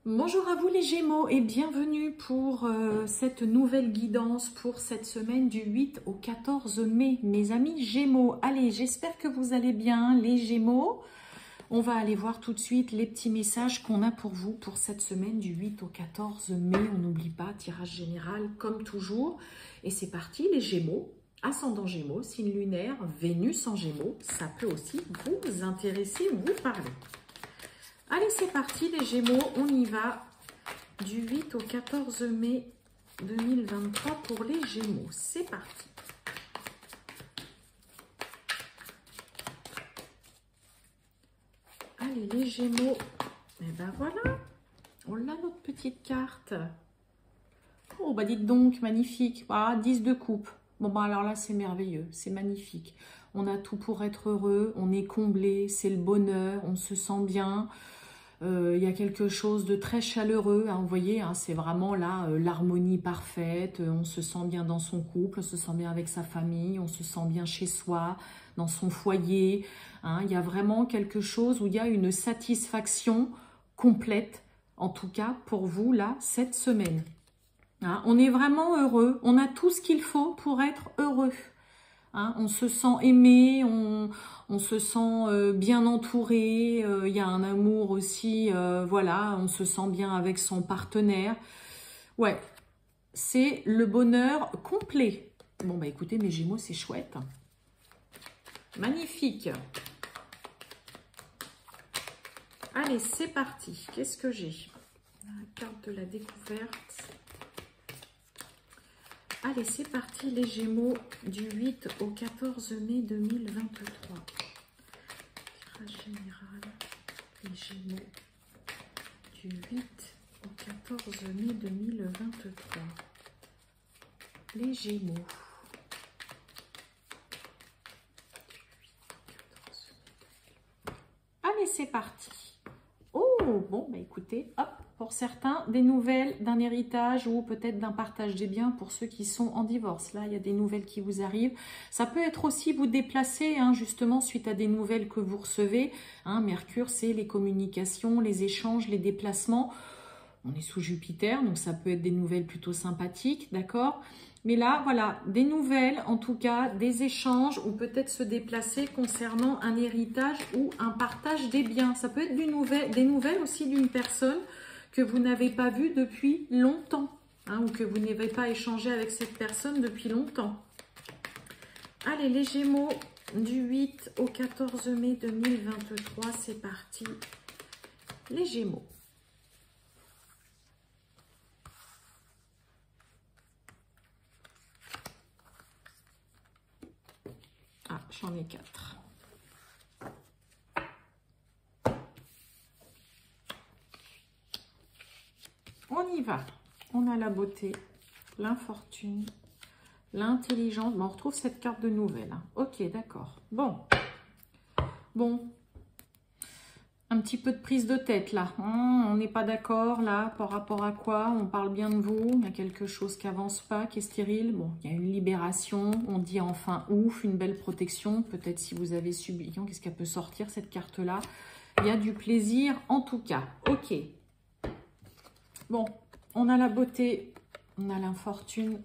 Bonjour à vous les Gémeaux et bienvenue pour cette nouvelle guidance pour cette semaine du 8 au 14 mai. Mes amis Gémeaux, allez, j'espère que vous allez bien les Gémeaux. On va aller voir tout de suite les petits messages qu'on a pour vous pour cette semaine du 8 au 14 mai. On n'oublie pas, tirage général comme toujours. Et c'est parti les Gémeaux, ascendant Gémeaux, signe lunaire, Vénus en Gémeaux. Ça peut aussi vous intéresser, vous parler. Allez, c'est parti les Gémeaux, on y va du 8 au 14 mai 2023 pour les Gémeaux. C'est parti. Allez les Gémeaux, et ben voilà, on a notre petite carte. Oh bah dites donc, magnifique, ah, 10 de coupe. Bon bah alors là c'est merveilleux, c'est magnifique. On a tout pour être heureux, on est comblé, c'est le bonheur, on se sent bien. Il y a quelque chose de très chaleureux, hein, vous voyez, hein, c'est vraiment là l'harmonie parfaite, on se sent bien dans son couple, on se sent bien avec sa famille, on se sent bien chez soi, dans son foyer. Hein, il y a vraiment quelque chose où il y a une satisfaction complète, en tout cas pour vous là, cette semaine. Hein, on est vraiment heureux, on a tout ce qu'il faut pour être heureux. Hein, on se sent aimé, on se sent bien entouré, il y a un amour aussi, voilà, on se sent bien avec son partenaire. Ouais, c'est le bonheur complet. Bon, bah écoutez, mes Gémeaux, c'est chouette. Magnifique. Allez, c'est parti. Qu'est-ce que j'ai? La carte de la découverte. Allez, c'est parti les Gémeaux du 8 au 14 mai 2023. Tirage général, les Gémeaux du 8 au 14 mai 2023. Les Gémeaux. Allez, c'est parti. Oh, bon, bah écoutez, hop. Pour certains, des nouvelles d'un héritage ou peut-être d'un partage des biens pour ceux qui sont en divorce. Là, il y a des nouvelles qui vous arrivent. Ça peut être aussi vous déplacer, hein, justement, suite à des nouvelles que vous recevez. Hein, Mercure, c'est les communications, les échanges, les déplacements. On est sous Jupiter, donc ça peut être des nouvelles plutôt sympathiques, d'accord? Mais là, voilà, des nouvelles, en tout cas, des échanges ou peut-être se déplacer concernant un héritage ou un partage des biens. Ça peut être des nouvelles aussi d'une personne que vous n'avez pas vu depuis longtemps, hein, ou que vous n'avez pas échangé avec cette personne depuis longtemps. Allez, les Gémeaux, du 8 au 14 mai 2023, c'est parti. Les Gémeaux. Ah, j'en ai 4. On y va. On a la beauté, l'infortune, l'intelligence. Bon, on retrouve cette carte de nouvelles. Hein. Ok, d'accord. Bon. Un petit peu de prise de tête là. On n'est pas d'accord là par rapport à quoi? On parle bien de vous. Il y a quelque chose qui avance pas, qui est stérile. Bon, il y a une libération. On dit enfin ouf, une belle protection. Peut-être si vous avez subi. Qu'est-ce qu'elle peut sortir cette carte là? Il y a du plaisir en tout cas. Ok. Bon, on a la beauté, on a l'infortune,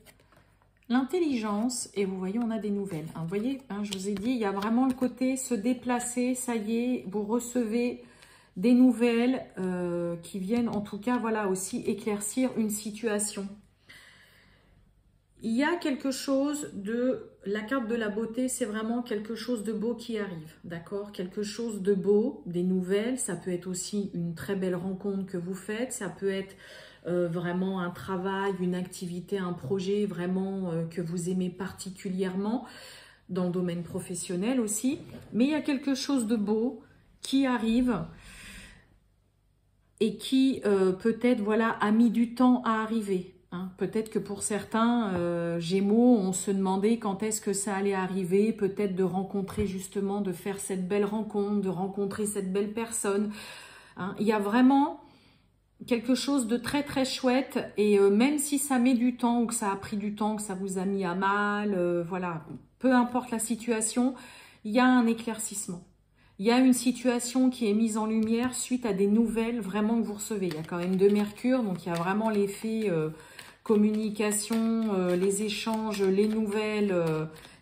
l'intelligence et vous voyez, on a des nouvelles. Hein, vous voyez, hein, je vous ai dit, il y a vraiment le côté se déplacer, ça y est, vous recevez des nouvelles qui viennent en tout cas, voilà, aussi éclaircir une situation. Il y a quelque chose de... La carte de la beauté, c'est vraiment quelque chose de beau qui arrive, d'accord? Quelque chose de beau, des nouvelles. Ça peut être aussi une très belle rencontre que vous faites. Ça peut être vraiment un travail, une activité, un projet vraiment que vous aimez particulièrement dans le domaine professionnel aussi. Mais il y a quelque chose de beau qui arrive et qui peut-être voilà, a mis du temps à arriver. Hein, peut-être que pour certains Gémeaux, on se demandait quand est-ce que ça allait arriver, peut-être de rencontrer justement, de faire cette belle rencontre, de rencontrer cette belle personne. Hein, il y a vraiment quelque chose de très très chouette et même si ça met du temps ou que ça a pris du temps, que ça vous a mis à mal, voilà, peu importe la situation, il y a un éclaircissement. Il y a une situation qui est mise en lumière suite à des nouvelles vraiment que vous recevez. Il y a quand même 2 Mercure, donc il y a vraiment l'effet communication, les échanges, les nouvelles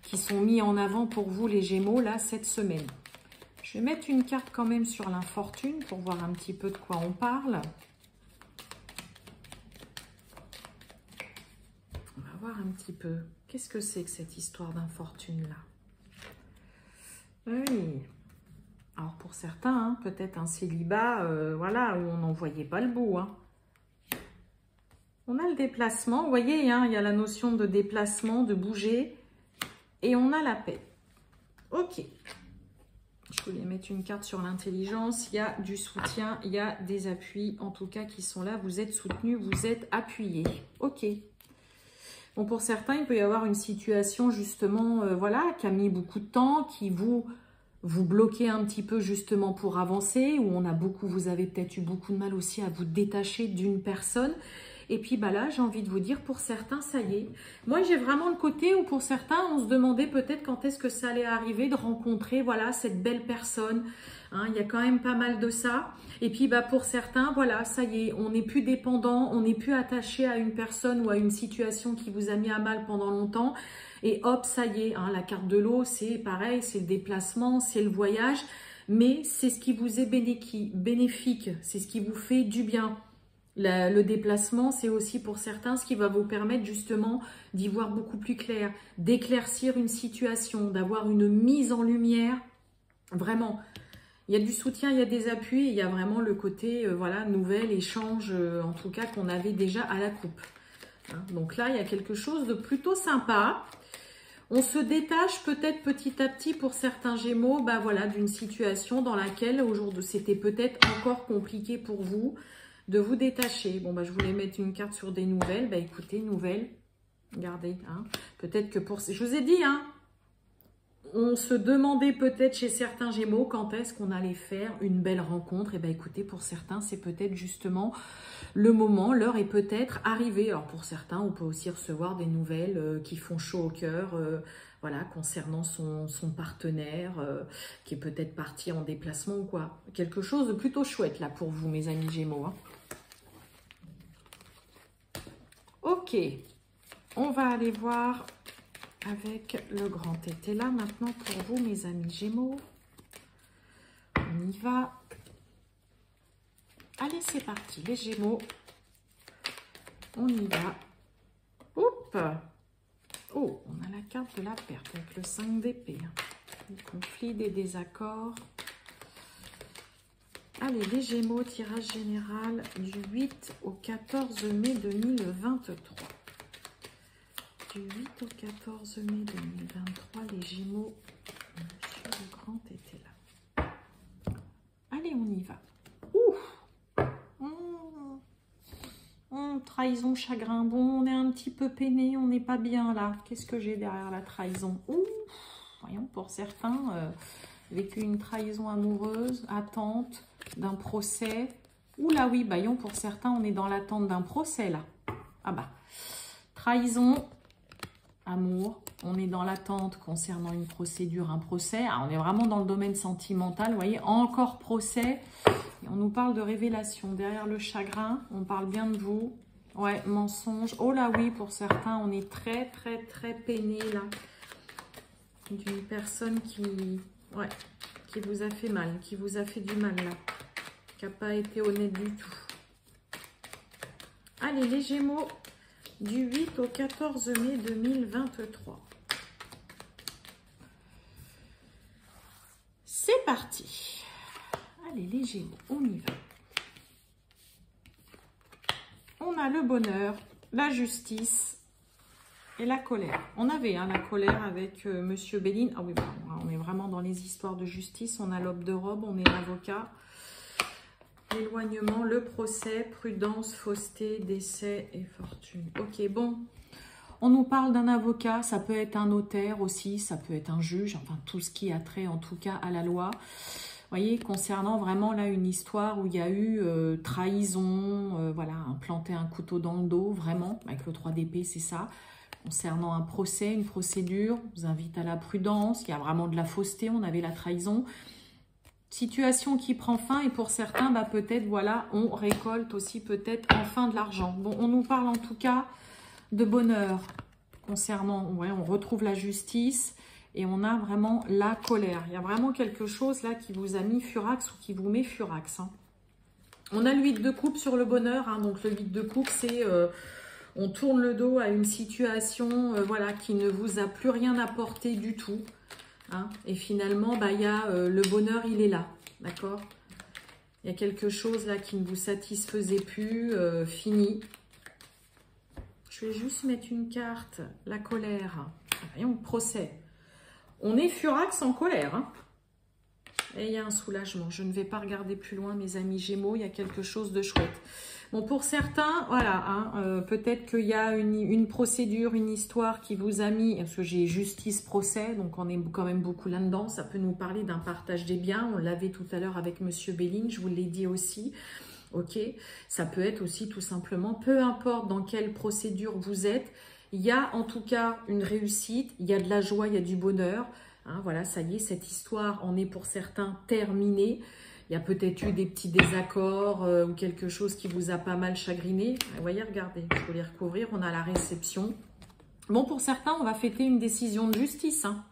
qui sont mis en avant pour vous les Gémeaux, là, cette semaine. Je vais mettre une carte quand même sur l'infortune pour voir un petit peu de quoi on parle. On va voir un petit peu. Qu'est-ce que c'est que cette histoire d'infortune-là? Oui. Alors pour certains, hein, peut-être un célibat, voilà, où on n'en voyait pas le bout. Hein. On a le déplacement, vous voyez, hein, il y a la notion de déplacement, de bouger, et on a la paix. Ok. Je voulais mettre une carte sur l'intelligence. Il y a du soutien, il y a des appuis, en tout cas, qui sont là. Vous êtes soutenu, vous êtes appuyé. Ok. Bon, pour certains, il peut y avoir une situation, justement, voilà, qui a mis beaucoup de temps, qui vous bloquez un petit peu, justement, pour avancer, où vous avez peut-être eu beaucoup de mal aussi à vous détacher d'une personne. Et puis bah là, j'ai envie de vous dire, pour certains, ça y est. Moi, j'ai vraiment le côté où pour certains, on se demandait peut-être quand est-ce que ça allait arriver de rencontrer, voilà, cette belle personne. Hein, il y a quand même pas mal de ça. Et puis bah pour certains, voilà, ça y est, on n'est plus dépendant, on n'est plus attaché à une personne ou à une situation qui vous a mis à mal pendant longtemps. Et hop, ça y est, hein, la carte de l'eau, c'est pareil, c'est le déplacement, c'est le voyage. Mais c'est ce qui vous est bénéfique, c'est ce qui vous fait du bien. Le déplacement, c'est aussi pour certains ce qui va vous permettre justement d'y voir beaucoup plus clair, d'éclaircir une situation, d'avoir une mise en lumière. Vraiment, il y a du soutien, il y a des appuis, il y a vraiment le côté, voilà, nouvel échange, en tout cas qu'on avait déjà à la coupe. Hein, donc là, il y a quelque chose de plutôt sympa. On se détache peut-être petit à petit pour certains Gémeaux, bah voilà, d'une situation dans laquelle aujourd'hui c'était peut-être encore compliqué pour vous de vous détacher. Bon, bah, je voulais mettre une carte sur des nouvelles. Bah, écoutez, nouvelles, regardez. Hein. Peut-être que pour... Je vous ai dit, hein, on se demandait peut-être chez certains Gémeaux quand est-ce qu'on allait faire une belle rencontre. Et bah, écoutez, pour certains, c'est peut-être justement le moment, l'heure est peut-être arrivée. Alors, pour certains, on peut aussi recevoir des nouvelles qui font chaud au cœur, voilà, concernant son partenaire qui est peut-être parti en déplacement ou quoi. Quelque chose de plutôt chouette, là, pour vous, mes amis Gémeaux. Hein. Ok, on va aller voir avec le grand été là maintenant pour vous, mes amis Gémeaux. On y va. Allez, c'est parti, les Gémeaux. On y va. Oups. Oh, on a la carte de la perte avec le 5 d'épée. Le conflit, des désaccords. Allez, les Gémeaux, tirage général du 8 au 14 mai 2023. Du 8 au 14 mai 2023, les Gémeaux, Monsieur le Grand était là. Allez, on y va. Trahison, chagrin. Bon, on est un petit peu peiné, on n'est pas bien là. Qu'est-ce que j'ai derrière la trahison? Voyons, pour certains, vécu une trahison amoureuse, attente d'un procès. Là oui, voyons, pour certains, on est dans l'attente d'un procès là. Ah bah, trahison, amour, on est dans l'attente concernant une procédure, un procès. On est vraiment dans le domaine sentimental, vous voyez, encore procès. Et on nous parle de révélation. Derrière le chagrin, on parle bien de vous. Ouais, mensonge. Oh là oui, pour certains, on est très, très, très peiné là. D'une personne qui vous a fait mal, qui vous a fait du mal là. Qui n'a pas été honnête du tout. Allez, les Gémeaux, du 8 au 14 mai 2023. C'est parti. Allez, les Gémeaux, on y va. On a le bonheur, la justice et la colère. On avait la colère avec Monsieur Béline. Ah oui, bon, on est vraiment dans les histoires de justice. On a l'aube de robe, on est l'avocat. L'éloignement, le procès, prudence, fausseté, décès et fortune. Ok, bon. On nous parle d'un avocat, ça peut être un notaire aussi, ça peut être un juge, enfin tout ce qui a trait en tout cas à la loi. Vous voyez, concernant vraiment là une histoire où il y a eu trahison, voilà, planter un couteau dans le dos, vraiment, avec le 3 d'épée, c'est ça. Concernant un procès, une procédure, on vous invite à la prudence, il y a vraiment de la fausseté, on avait la trahison. Situation qui prend fin et pour certains, bah, peut-être, voilà, on récolte aussi peut-être enfin de l'argent. Bon, on nous parle en tout cas de bonheur concernant, ouais, on retrouve la justice et on a vraiment la colère. Il y a vraiment quelque chose là qui vous a mis furax ou qui vous met furax. Hein. On a le 8 de coupe sur le bonheur, hein, donc le 8 de coupe, c'est on tourne le dos à une situation voilà, qui ne vous a plus rien apporté du tout. Hein, et finalement, bah, y a, le bonheur, il est là, d'accord? Il y a quelque chose là qui ne vous satisfaisait plus, fini. Je vais juste mettre une carte, la colère. Voyons, procès. On est furax en colère. Hein, et il y a un soulagement. Je ne vais pas regarder plus loin, mes amis Gémeaux. Il y a quelque chose de chouette. Bon, pour certains, voilà, hein, peut-être qu'il y a une procédure, une histoire qui vous a mis, parce que j'ai justice, procès, donc on est quand même beaucoup là-dedans. Ça peut nous parler d'un partage des biens. On l'avait tout à l'heure avec Monsieur Belling, je vous l'ai dit aussi. Ok, ça peut être aussi tout simplement, peu importe dans quelle procédure vous êtes, il y a en tout cas une réussite, il y a de la joie, il y a du bonheur. Hein, voilà, ça y est, cette histoire en est pour certains terminée. Il y a peut-être eu des petits désaccords ou quelque chose qui vous a pas mal chagriné. Vous voyez, regardez, je peux les recouvrir. On a la réception. Bon, pour certains, on va fêter une décision de justice. Hein.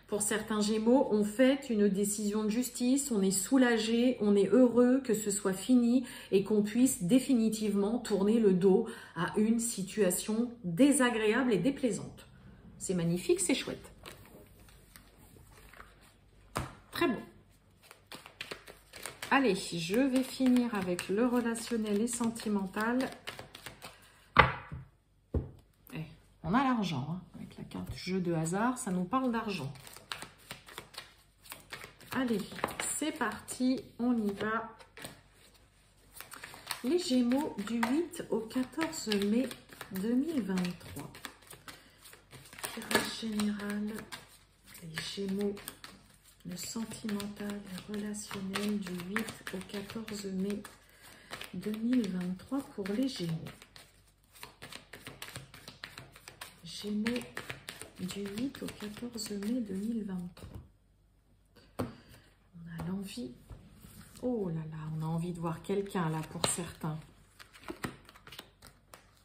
Pour certains Gémeaux, on fête une décision de justice. On est soulagé, on est heureux que ce soit fini et qu'on puisse définitivement tourner le dos à une situation désagréable et déplaisante. C'est magnifique, c'est chouette. Très bon. Allez, je vais finir avec le relationnel et sentimental. On a l'argent, hein, avec la carte jeu de hasard, ça nous parle d'argent. Allez, c'est parti, on y va. Les Gémeaux du 8 au 14 mai 2023. Tirage général, les Gémeaux. Le sentimental et relationnel du 8 au 14 mai 2023 pour les Gémeaux. Gémeaux du 8 au 14 mai 2023. On a l'envie. Oh là là, on a envie de voir quelqu'un là pour certains.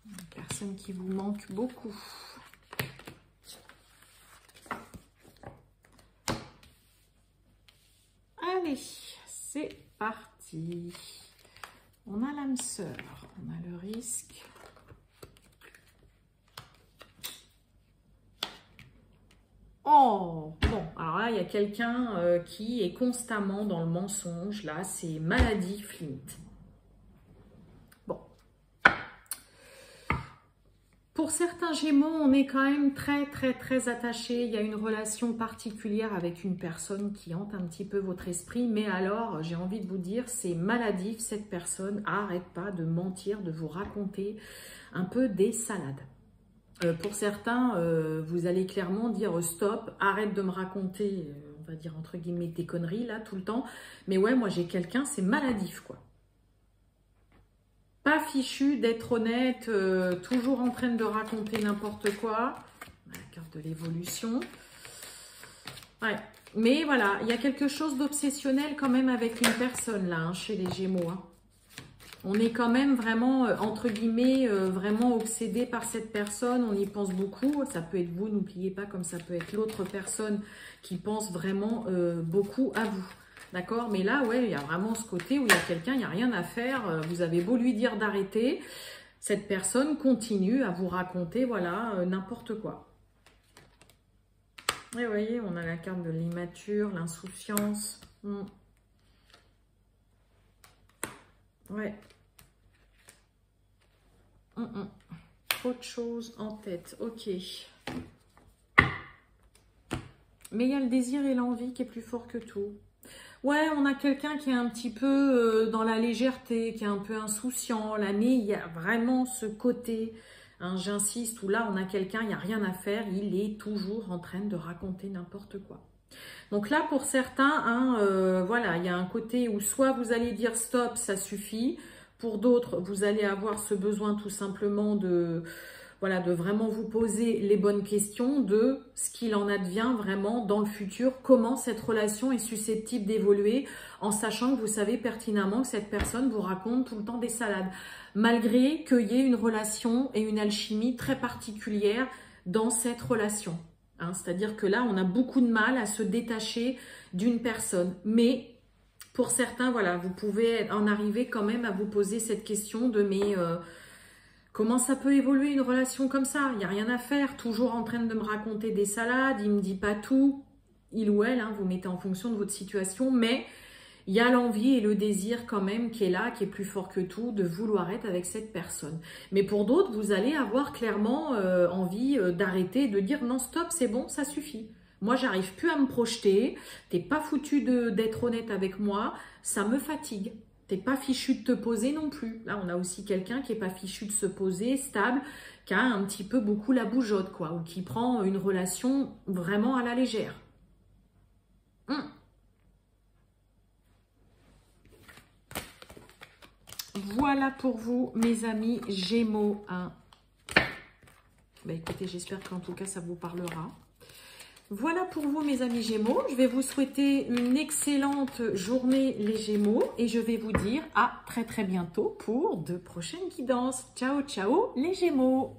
Une personne qui vous manque beaucoup. Allez, c'est parti. On a l'âme sœur, on a le risque. Oh, bon, alors là, il y a quelqu'un qui est constamment dans le mensonge. Là, c'est maladif limite. Bon. Pour certains Gémeaux, on est quand même très attaché. Il y a une relation particulière avec une personne qui hante un petit peu votre esprit. Mais alors, j'ai envie de vous dire, c'est maladif. Cette personne arrête pas de mentir, de vous raconter un peu des salades. Pour certains, vous allez clairement dire stop, arrête de me raconter, on va dire entre guillemets, des conneries là tout le temps. Mais ouais, moi j'ai quelqu'un, c'est maladif quoi. Pas fichu d'être honnête, toujours en train de raconter n'importe quoi. La carte de l'évolution. Ouais, mais voilà, il y a quelque chose d'obsessionnel quand même avec une personne là, hein, chez les Gémeaux. Hein. On est quand même vraiment, entre guillemets, vraiment obsédé par cette personne. On y pense beaucoup. Ça peut être vous, n'oubliez pas, comme ça peut être l'autre personne qui pense vraiment beaucoup à vous. D'accord? Mais là, ouais, il y a vraiment ce côté où il y a quelqu'un, il n'y a rien à faire. Vous avez beau lui dire d'arrêter. Cette personne continue à vous raconter, voilà, n'importe quoi. Et vous voyez, on a la carte de l'immature, l'insouciance. Ouais. Autre chose en tête. Ok. Mais il y a le désir et l'envie qui est plus fort que tout. Ouais, on a quelqu'un qui est un petit peu dans la légèreté, qui est un peu insouciant. L'année, il y a vraiment ce côté, hein, j'insiste, où là, on a quelqu'un, il n'y a rien à faire. Il est toujours en train de raconter n'importe quoi. Donc là, pour certains, hein, voilà, il y a un côté où soit vous allez dire stop, ça suffit. Pour d'autres, vous allez avoir ce besoin tout simplement de voilà, de vraiment vous poser les bonnes questions de ce qu'il en advient vraiment dans le futur, comment cette relation est susceptible d'évoluer, en sachant que vous savez pertinemment que cette personne vous raconte tout le temps des salades, malgré qu'il y ait une relation et une alchimie très particulière dans cette relation. Hein, c'est-à-dire que là, on a beaucoup de mal à se détacher d'une personne, mais pour certains, voilà, vous pouvez en arriver quand même à vous poser cette question de mais comment ça peut évoluer une relation comme ça? Il n'y a rien à faire, toujours en train de me raconter des salades, il ne me dit pas tout, il ou elle, hein, vous mettez en fonction de votre situation, mais il y a l'envie et le désir quand même qui est là, qui est plus fort que tout, de vouloir être avec cette personne. Mais pour d'autres, vous allez avoir clairement envie d'arrêter, de dire non stop, c'est bon, ça suffit. Moi, j'arrive plus à me projeter, t'es pas foutu d'être honnête avec moi, ça me fatigue. T'es pas fichu de te poser non plus. Là, on a aussi quelqu'un qui est pas fichu de se poser, stable, qui a un petit peu beaucoup la bougeotte, quoi, ou qui prend une relation vraiment à la légère. Voilà pour vous, mes amis Gémeaux. Hein. Bah, écoutez, j'espère qu'en tout cas, ça vous parlera. Voilà pour vous, mes amis Gémeaux. Je vais vous souhaiter une excellente journée, les Gémeaux. Et je vais vous dire à très bientôt pour de prochaines guidances. Ciao, ciao, les Gémeaux.